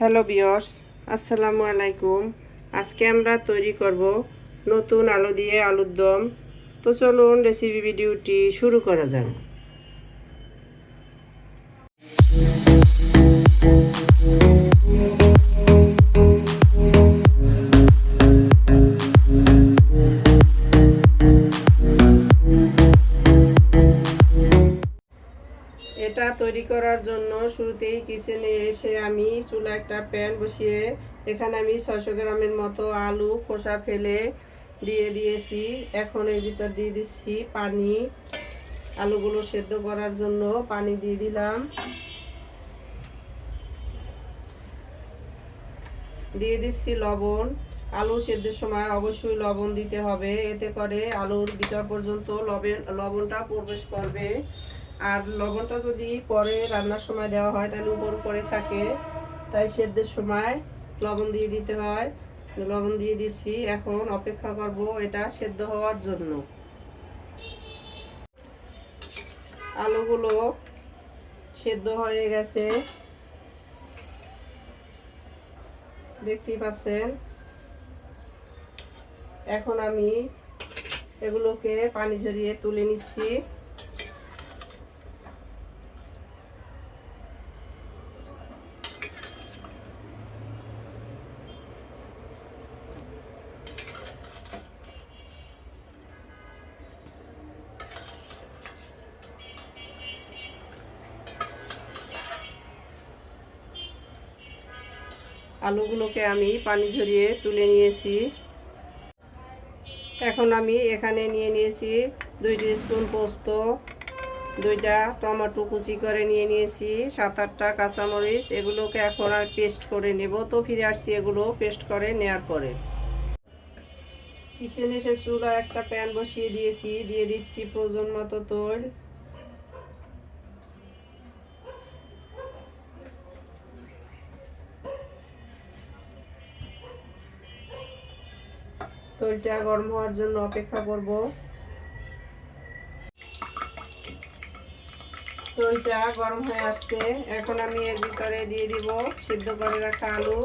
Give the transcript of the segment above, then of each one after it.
Hello viewers, আসসালামু আলাইকুম। আজকে আমরা তৈরি করব নতুন আলু দিয়ে আলুর দম। তো চলুন রেসিপি ভিডিওটি শুরু করা যাক। এটা তৈরি করার জন্য শুরুতেই কিচেনে এসে আমি চুলা একটা প্যান বসিয়ে এখানে আমি 600 গ্রামের মতো আলু খোসা ফেলে দিয়ে দিয়েছি। এখন এর ভিতর দিয়ে দিচ্ছি পানি। আলুগুলো সেদ্ধ করার জন্য পানি দিয়ে দিলাম। দিয়ে দিচ্ছি লবণ। আলু সেদ্ধের সময় অবশ্যই লবণ দিতে হবে, এতে করে আলুর ভিতর পর্যন্ত লবণটা প্রবেশ করবে। আর লবণটা যদি পরে রান্নার সময় দেওয়া হয় তাহলে উপরে থাকে, তাই সেদ্ধের সময় লবণ দিয়ে দিতে হয়। লবণ দিয়ে দিচ্ছি। এখন অপেক্ষা করব এটা সেদ্ধ হওয়ার জন্য। আলুগুলো সেদ্ধ হয়ে গেছে, দেখতেই পাচ্ছেন। এখন আমি এগুলোকে পানি ঝরিয়ে তুলে নিচ্ছি। আলুগুলোকে আমি পানি ঝরিয়ে তুলে নিয়েছি। এখন আমি এখানে নিয়ে নিয়েছি 2 টিস্পুন পোস্ত, 2টা টমেটো কুচি করে নিয়ে নিয়েছি, 7-8টা কাঁচামরিচ। এগুলোকে এখন আমি পেস্ট করে নেব। তো ফিরে আসছি এগুলো পেস্ট করে নেওয়ার পরে। কিচেনে এসে চুলা একটা প্যান বসিয়ে দিয়েছি, দিয়ে দিচ্ছি প্রয়োজন মতো তেল। তেলটা গরম হওয়ার জন্য অপেক্ষা করব। তেলটা গরম হয়ে আসছে, এখন আমি এর ভিতরে দিয়ে দিব সিদ্ধ করে রাখা আলু।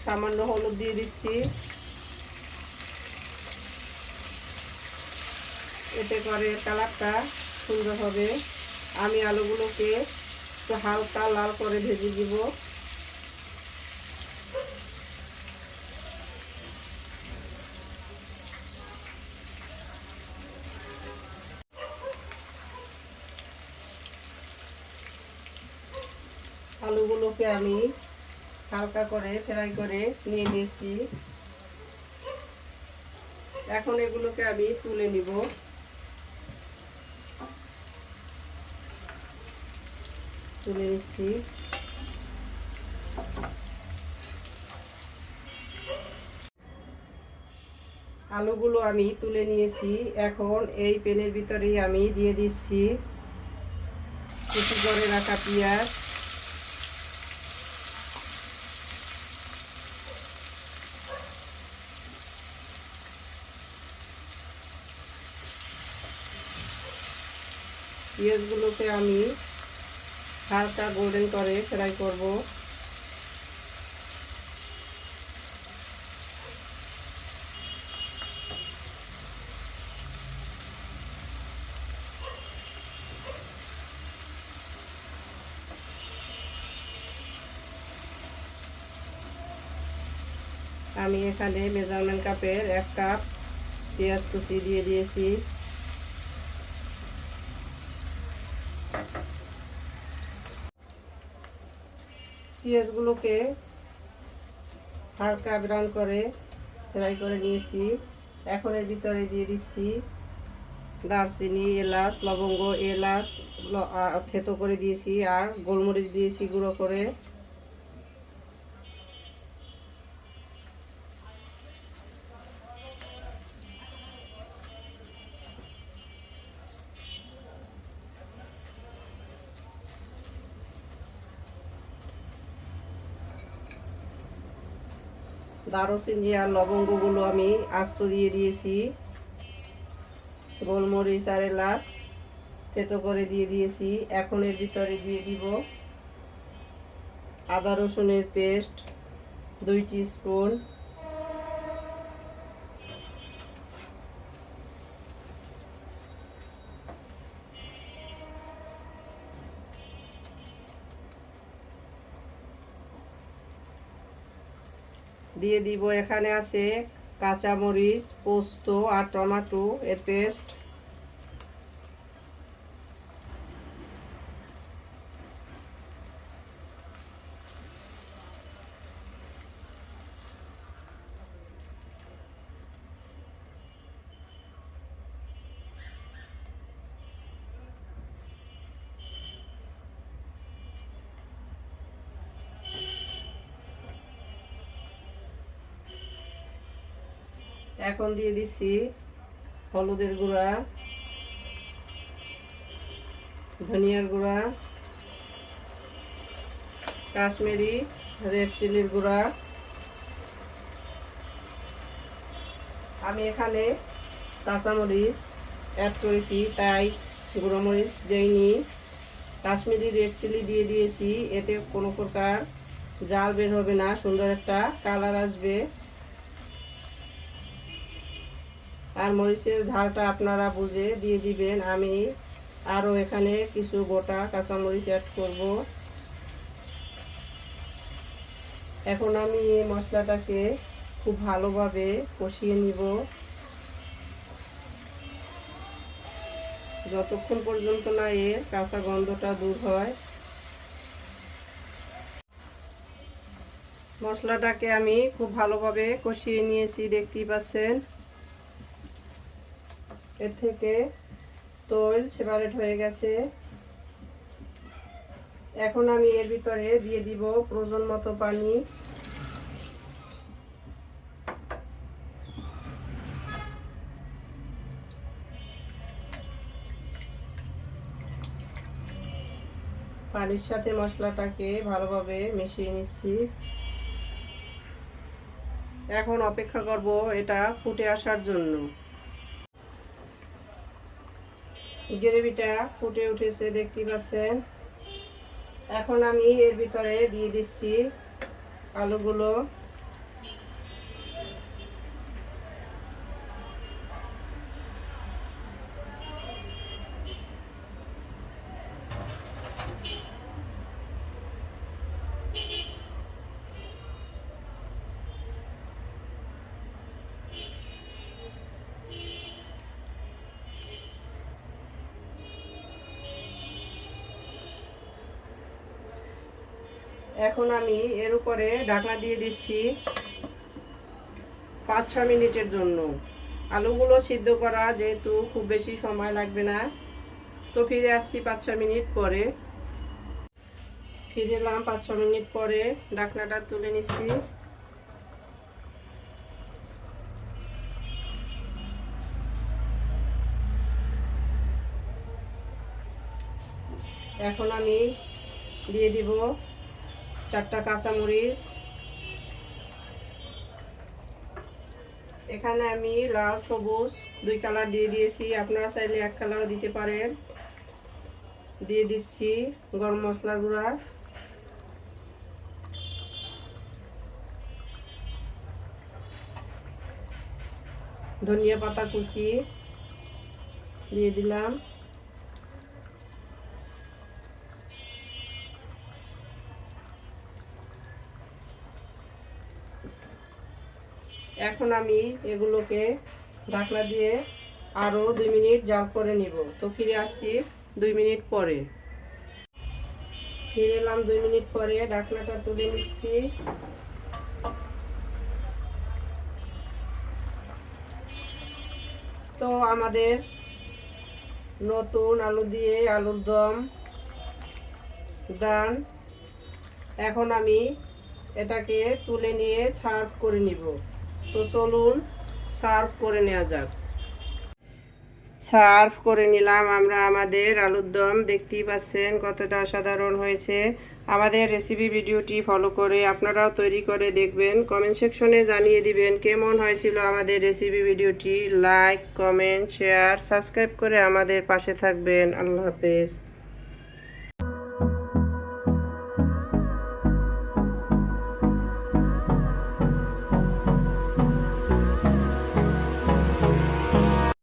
সামান্য হলুদ দিয়ে দিচ্ছি, এতে করে কালারটা সুন্দর হবে। আমি আলুগুলোকে একটু হালকা লাল করে ভেজে দিব। আলুগুলোকে আমি হালকা করে ফ্রাই করে নিয়ে নিয়েছি। এখন এগুলোকে আমি তুলে নিব। তুলে নিচ্ছি। আলুগুলো আমি তুলে নিয়েছি। এখন এই প্যানের ভিতরেই আমি দিয়ে দিচ্ছি কুচি করে রাখা পেঁয়াজ। পেঁয়াজগুলোকে আমি হালকা গোল্ডেন করে ফ্রাই করব। আমি এখানে মেজারমেন্ট কাপের 1 কাপ পেঁয়াজ কুচি দিয়ে দিয়েছি। পেঁয়াজগুলোকে হালকা ব্রাউন করে ফ্রাই করে নিয়েছি। এখন এর ভিতরে দিয়ে দিচ্ছি দারচিনি, এলাচ, লবঙ্গ, এলাচ থেতো করে দিয়েছি, আর গোলমরিচ দিয়েছি গুঁড়ো করে। দারুচিনি আর লবঙ্গগুলো আমি আস্ত দিয়ে দিয়েছি। গোলমরিচ আর এলাচ থেতো করে দিয়ে দিয়েছি। এখন এর ভিতরে দিয়ে দিব আদা রসুনের পেস্ট 2 টিস্পুন, দিয়ে দিব এখানে আছে কাঁচামরিচ, পোস্ত আর টমেটো এর পেস্ট। এখন দিয়ে দিচ্ছি হলুদের গুঁড়া, ধনিয়ার গুঁড়া, কাশ্মীরি রেড চিলির গুঁড়া। আমি এখানে কাঁচামরিচ অ্যাড করেছি, তাই গুঁড়ো মরিচ দেইনি। কাশ্মীরি রেড চিলি দিয়ে দিয়েছি, এতে কোনো প্রকার জাল বের হবে না, সুন্দর একটা কালার আসবে। আর মরিচের ঝালটা আপনারা বুঝে দিয়ে দিবেন। আমি আরও এখানে কিছু গোটা কাঁচামরিচ অ্যাড করব। এখন আমি এই মশলাটাকে খুব ভালোভাবে কষিয়ে নিব, যতক্ষণ পর্যন্ত না এর কাঁচা গন্ধটা দূর হয়। মশলাটাকে আমি খুব ভালোভাবে কষিয়ে নিয়েছি, দেখতেই পাচ্ছেন। এর থেকে তেল সেপারেট হয়ে গেছে। এখন আমি এর ভিতরে দিয়ে দিব প্রয়োজন মতো পানি। পানির সাথে মশলাটাকে ভালোভাবে মিশিয়ে নিচ্ছি। এখন অপেক্ষা করব এটা ফুটে আসার জন্য। গ্রেভিটা ফুটে উঠেছে, দেখতে পাচ্ছেন। এখন আমি এর ভিতরে দিয়ে দিচ্ছি আলুগুলো। এখন আমি এর উপরে ঢাকনা দিয়ে দিচ্ছি 5-6 মিনিটের জন্য। আলুগুলো সিদ্ধ করা যেহেতু খুব বেশি সময় লাগবে না, তো ফিরে আসছি 5-6 মিনিট পরে। ফিরে এলাম 5-6 মিনিট পরে, ঢাকনাটা তুলে নিচ্ছি। এখন আমি দিয়ে দিব 4টা কাঁচামরিচ। এখানে আমি লাল সবুজ 2 কালার দিয়ে দিয়েছি, আপনারা চাইলে 1 কালারও দিতে পারেন। দিয়ে দিচ্ছি গরম মশলা গুঁড়া, ধনিয়া পাতা কুচি দিয়ে দিলাম। এখন আমি এগুলোকে ঢাকনা দিয়ে আরও 2 মিনিট জাল করে নিব। তো ফিরে আসছি 2 মিনিট পরে। ফিরে এলাম 2 মিনিট পরে, ঢাকনাটা তুলে নিচ্ছি। তো আমাদের নতুন আলু দিয়ে আলুর দম ডান। এখন আমি এটাকে তুলে নিয়ে সার্ভ করে নিব। তো চলুন সার্ভ করে নেওয়া যাক। সার্ভ করে নিলাম আমরা আমাদের আলুর দম, দেখতেই পাচ্ছেন কতটা অসাধারণ হয়েছে। আমাদের রেসিপি ভিডিওটি ফলো করে আপনারাও তৈরি করে দেখবেন। কমেন্ট সেকশনে জানিয়ে দিবেন কেমন হয়েছিল আমাদের রেসিপি ভিডিওটি। লাইক, কমেন্ট, শেয়ার, সাবস্ক্রাইব করে আমাদের পাশে থাকবেন। আল্লাহ হাফেজ।